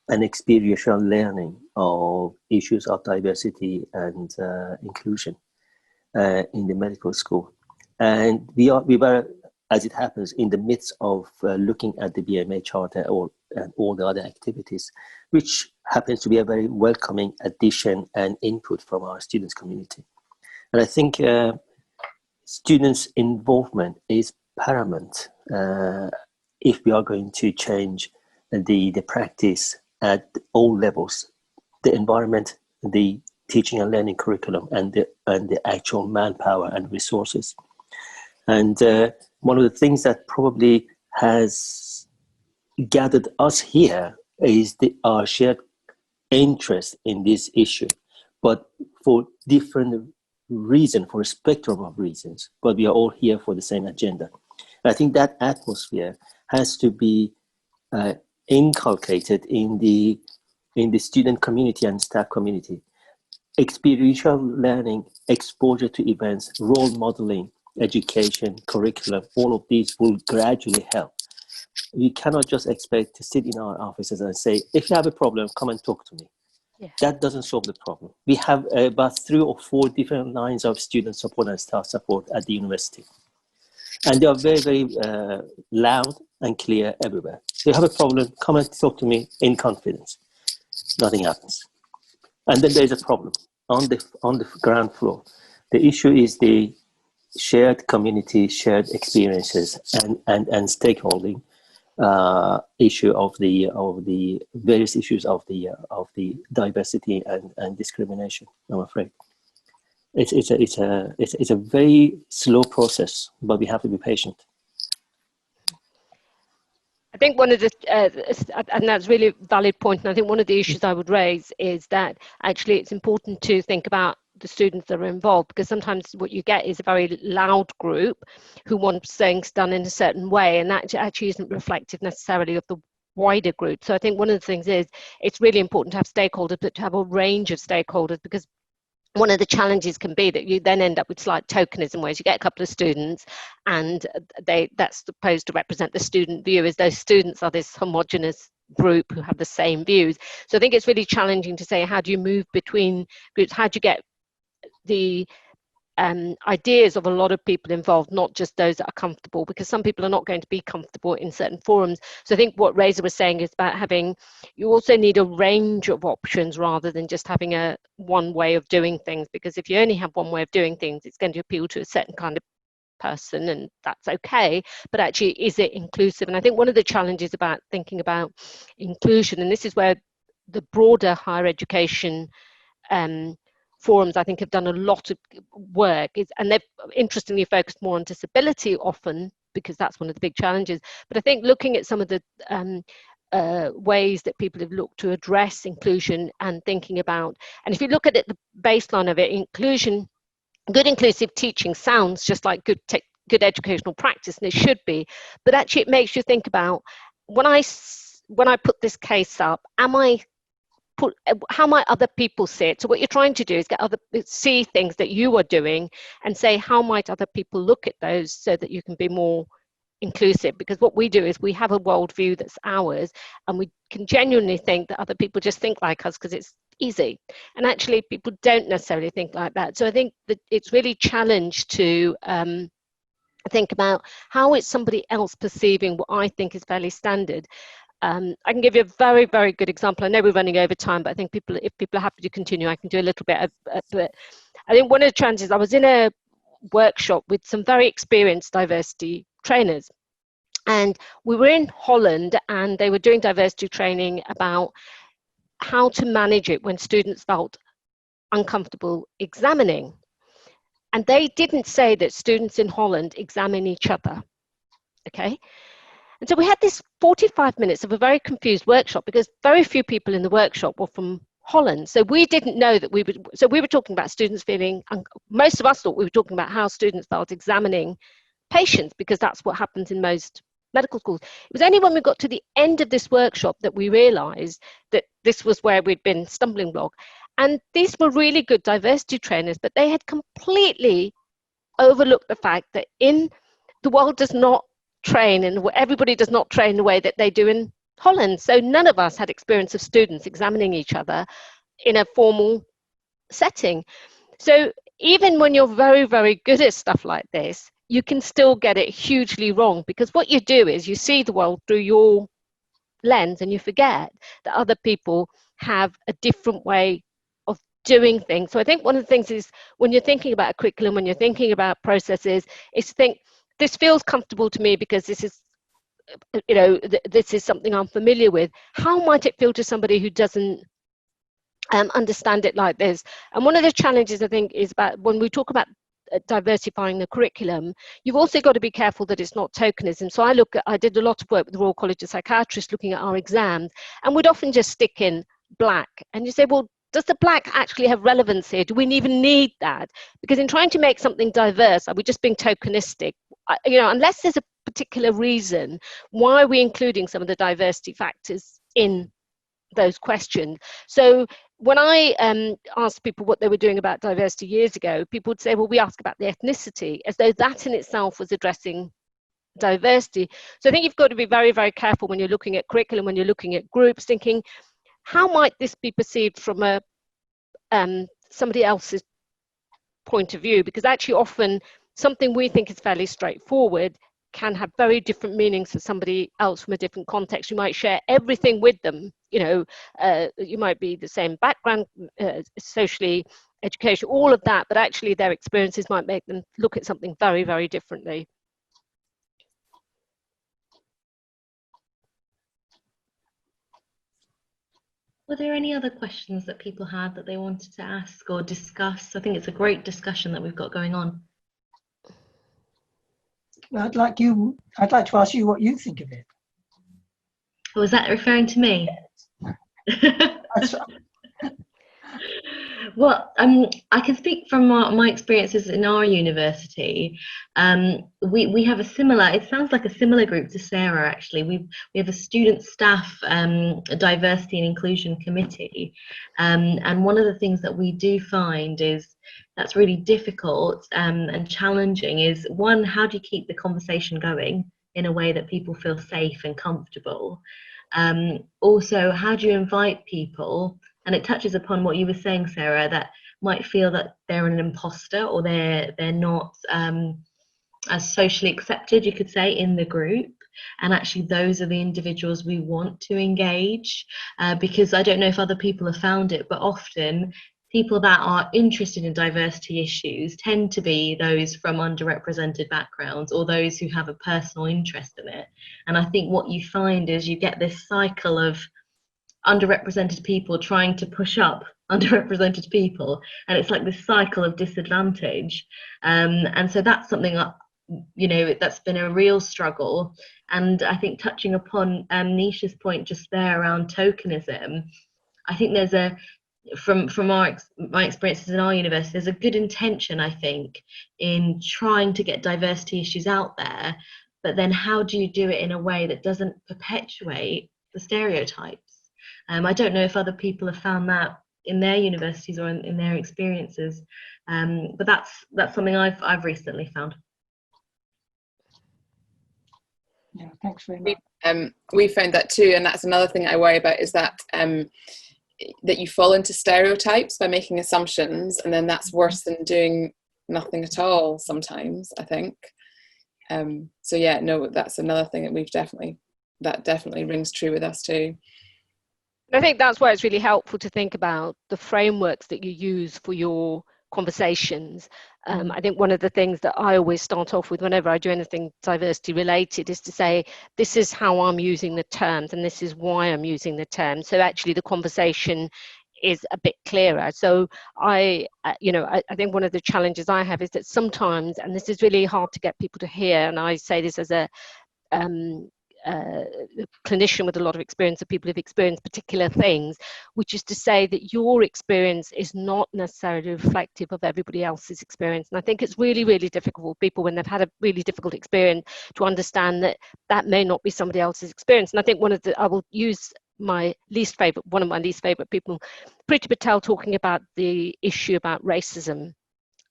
and experiential learning of issues of diversity and inclusion in the medical school. And we were as it happens, in the midst of looking at the BMA Charter and all the other activities, which happens to be a very welcoming addition and input from our students' community. And I think students' involvement is paramount if we are going to change the practice at all levels, the environment, the teaching and learning curriculum, and the actual manpower and resources. And one of the things that probably has gathered us here is our shared interest in this issue, but for different reasons, for a spectrum of reasons, but we are all here for the same agenda. And I think that atmosphere has to be inculcated in the student community and staff community. Experiential learning, exposure to events, role modeling, education, curriculum, all of these will gradually help. We cannot just expect to sit in our offices and say, if you have a problem, come and talk to me. Yeah. That doesn't solve the problem. We have about 3 or 4 different lines of student support and staff support at the university. And they are very, very loud and clear everywhere. If you have a problem, come and talk to me in confidence. Nothing happens. And then there's a problem on the ground floor. The issue is the shared community, shared experiences, and stakeholding issue of the various issues of the diversity and discrimination. I'm afraid it's a very slow process, but we have to be patient.
I think one of the, and that's really a valid point, and I think one of the issues I would raise is that actually it's important to think about the students that are involved, because sometimes what you get is a very loud group who want things done in a certain way, and that actually isn't reflective necessarily of the wider group. So I think one of the things is it's really important to have stakeholders, but to have a range of stakeholders, because one of the challenges can be that you then end up with slight tokenism, whereas you get a couple of students and that's supposed to represent the student view, as those students are this homogenous group who have the same views. So I think it's really challenging to say, how do you move between groups? How do you get the ideas of a lot of people involved, not just those that are comfortable, because some people are not going to be comfortable in certain forums. So I think what Reza was saying is about having, you also need a range of options rather than just having a one way of doing things, because if you only have one way of doing things, it's going to appeal to a certain kind of person, and that's okay, but actually is it inclusive? And I think one of the challenges about thinking about inclusion, and this is where the broader higher education forums I think have done a lot of work, and they've interestingly focused more on disability often, because that's one of the big challenges. But I think looking at some of the ways that people have looked to address inclusion and thinking about, and if you look at it, the baseline of it, inclusion, good inclusive teaching sounds just like good educational practice, and it should be, but actually it makes you think about, when I put this case up, how might other people see it? So what you're trying to do is see things that you are doing and say, how might other people look at those so that you can be more inclusive? Because what we do is we have a worldview that's ours, and we can genuinely think that other people just think like us because it's easy, and actually people don't necessarily think like that. So I think that it's really challenged to think about how is somebody else perceiving what I think is fairly standard. I can give you a very, very good example. I know we're running over time, but I think if people are happy to continue, I can do a little bit of but I think one of the challenges, I was in a workshop with some very experienced diversity trainers, and we were in Holland, and they were doing diversity training about how to manage it when students felt uncomfortable examining. And they didn't say that students in Holland examine each other, okay? And so we had this 45 minutes of a very confused workshop, because very few people in the workshop were from Holland. So we didn't know that we were talking about students feeling, most of us thought we were talking about how students felt examining patients, because that's what happens in most medical schools. It was only when we got to the end of this workshop that we realized that this was where we'd been stumbling block. And these were really good diversity trainers, but they had completely overlooked the fact that in the world does not train, and everybody does not train the way that they do in Holland. So none of us had experience of students examining each other in a formal setting. So even when you're very, very good at stuff like this, you can still get it hugely wrong, because what you do is you see the world through your lens and you forget that other people have a different way of doing things. So I think one of the things is, when you're thinking about a curriculum, when you're thinking about processes, is to think, this feels comfortable to me because this is, you know, this is something I'm familiar with. How might it feel to somebody who doesn't understand it like this? And one of the challenges, I think, is about when we talk about diversifying the curriculum, you've also got to be careful that it's not tokenism. So I did a lot of work with the Royal College of Psychiatrists looking at our exams, and we'd often just stick in black. And you say, well, does the black actually have relevance here? Do we even need that? Because in trying to make something diverse, are we just being tokenistic? You know, unless there's a particular reason, why are we including some of the diversity factors in those questions? So when I asked people what they were doing about diversity years ago, people would say, well, we ask about the ethnicity, as though that in itself was addressing diversity. So I think you've got to be very, very careful when you're looking at curriculum, when you're looking at groups, thinking, how might this be perceived from a somebody else's point of view? Because actually often something we think is fairly straightforward can have very different meanings for somebody else from a different context. You might share everything with them, you know, you might be the same background, socially, education, all of that, but actually their experiences might make them look at something very, very differently.
Were there any other questions that people had that they wanted to ask or discuss? I think it's a great discussion that we've got going on.
Well, I'd like to ask you what you think of it.
Was that referring to me? Well, I can speak from my experiences in our university. We have a similar, it sounds like a similar group to Sarah, actually. We have a student staff diversity and inclusion committee. And one of the things that we do find is that's really difficult and challenging is, one, how do you keep the conversation going in a way that people feel safe and comfortable? Also, how do you invite people? And it touches upon what you were saying, Sarah, that might feel that they're an imposter or they're not as socially accepted, you could say, in the group. And actually those are the individuals we want to engage, because I don't know if other people have found it, but often people that are interested in diversity issues tend to be those from underrepresented backgrounds or those who have a personal interest in it. And I think what you find is you get this cycle of underrepresented people trying to push up underrepresented people, and it's like this cycle of disadvantage, and so that's something that, you know, that's been a real struggle. And I think touching upon Nisha's point just there around tokenism, I think there's a from my experiences in our university, there's a good intention, I think, in trying to get diversity issues out there, but then how do you do it in a way that doesn't perpetuate the stereotypes? I don't know if other people have found that in their universities or in their experiences, but that's something I've recently found.
Yeah, thanks very much.
We found that too, and that's another thing I worry about, is that that you fall into stereotypes by making assumptions, and then that's worse than doing nothing at all sometimes, I think. So yeah, no, that's another thing that that definitely rings true with us too.
I think that's why it's really helpful to think about the frameworks that you use for your conversations. I think one of the things that I always start off with whenever I do anything diversity related is to say, this is how I'm using the terms and this is why I'm using the terms. So actually the conversation is a bit clearer. So I think one of the challenges I have is that sometimes, and this is really hard to get people to hear, and I say this as a clinician with a lot of experience of people who've experienced particular things, which is to say that your experience is not necessarily reflective of everybody else's experience. And I think it's really, really difficult for people when they've had a really difficult experience to understand that that may not be somebody else's experience. And I think I will use one of my least favorite people, Priti Patel, talking about the issue about racism.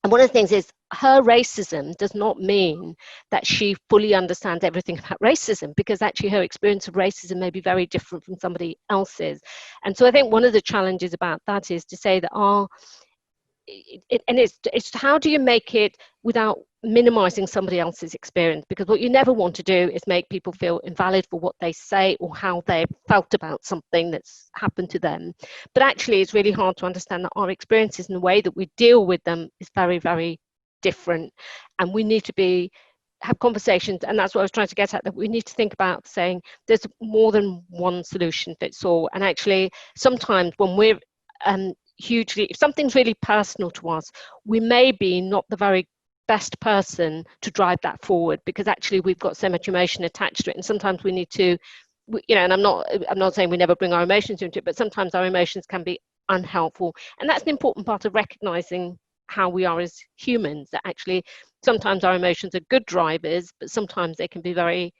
And one of the things is, her racism does not mean that she fully understands everything about racism, because actually her experience of racism may be very different from somebody else's. And so I think one of the challenges about that is to say that it's how do you make it without minimizing somebody else's experience, because what you never want to do is make people feel invalid for what they say or how they felt about something that's happened to them. But actually, it's really hard to understand that our experiences and the way that we deal with them is very, very different, and we need to have conversations. And that's what I was trying to get at, that we need to think about saying there's more than one solution fits all. And actually, sometimes when we're if something's really personal to us, we may be not the very best person to drive that forward, because actually we've got so much emotion attached to it, and sometimes we need to, and I'm not saying we never bring our emotions into it, but sometimes our emotions can be unhelpful. And that's an important part of recognizing how we are as humans, that actually sometimes our emotions are good drivers, but sometimes they can be very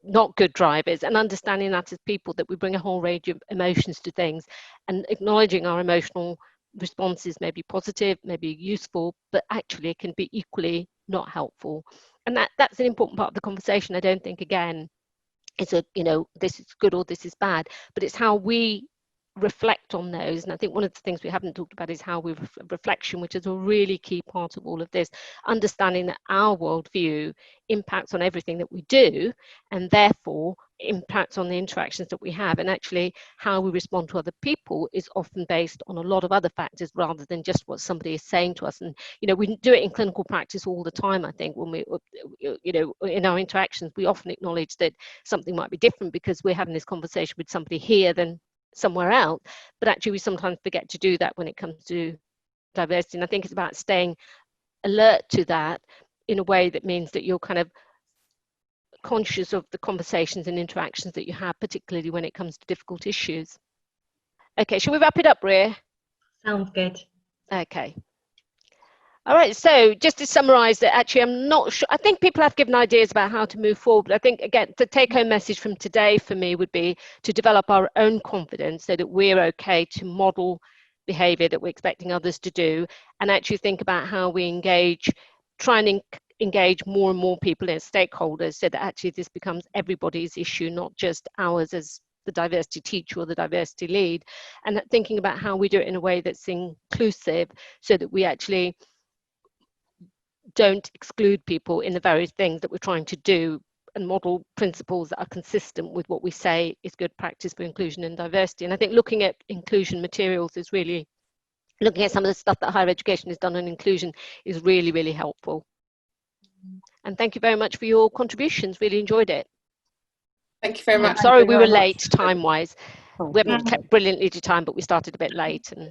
not good drivers, and understanding that as people, that we bring a whole range of emotions to things, and acknowledging our emotional responses may be positive, may be useful, but actually it can be equally not helpful. And that's an important part of the conversation. I don't think, again, it's this is good or this is bad, but it's how we reflect on those. And I think one of the things we haven't talked about is how we reflection, which is a really key part of all of this, understanding that our worldview impacts on everything that we do, and therefore impacts on the interactions that we have. And actually how we respond to other people is often based on a lot of other factors rather than just what somebody is saying to us. And we do it in clinical practice all the time. I think when we in our interactions, we often acknowledge that something might be different because we're having this conversation with somebody here than somewhere else, but actually we sometimes forget to do that when it comes to diversity. And I think it's about staying alert to that in a way that means that you're kind of conscious of the conversations and interactions that you have, particularly when it comes to difficult issues. Okay, shall we wrap it up, Riya?
Sounds good.
Okay. All right, so just to summarize that, actually, I'm not sure, I think people have given ideas about how to move forward, but I think, again, the take-home message from today for me would be to develop our own confidence so that we're okay to model behavior that we're expecting others to do, and actually think about how we engage, try and engage more and more people as stakeholders, so that actually this becomes everybody's issue, not just ours as the diversity teacher or the diversity lead, and thinking about how we do it in a way that's inclusive, so that we actually don't exclude people in the various things that we're trying to do, and model principles that are consistent with what we say is good practice for inclusion and diversity. And I think looking at inclusion materials is really, looking at some of the stuff that higher education has done on inclusion is really, really helpful. And thank you very much for your contributions. Really enjoyed it.
Thank you very much.
Sorry we were late time-wise.
Oh.
We haven't kept brilliantly to time, but we started a bit late. And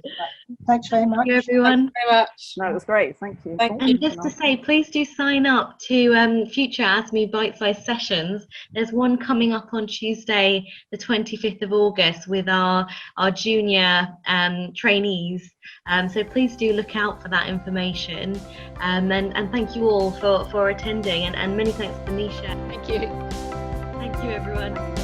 Thanks very much.
Thank you, everyone.
Thank you very much.
No, it was great. Thank you.
Thank
And just to say, please do sign up to future ASME Bite-Size sessions. There's one coming up on Tuesday, the 25th of August, with our junior trainees. So please do look out for that information. And thank you all for attending, and many thanks to Nisha.
thank you.
Thank you, everyone.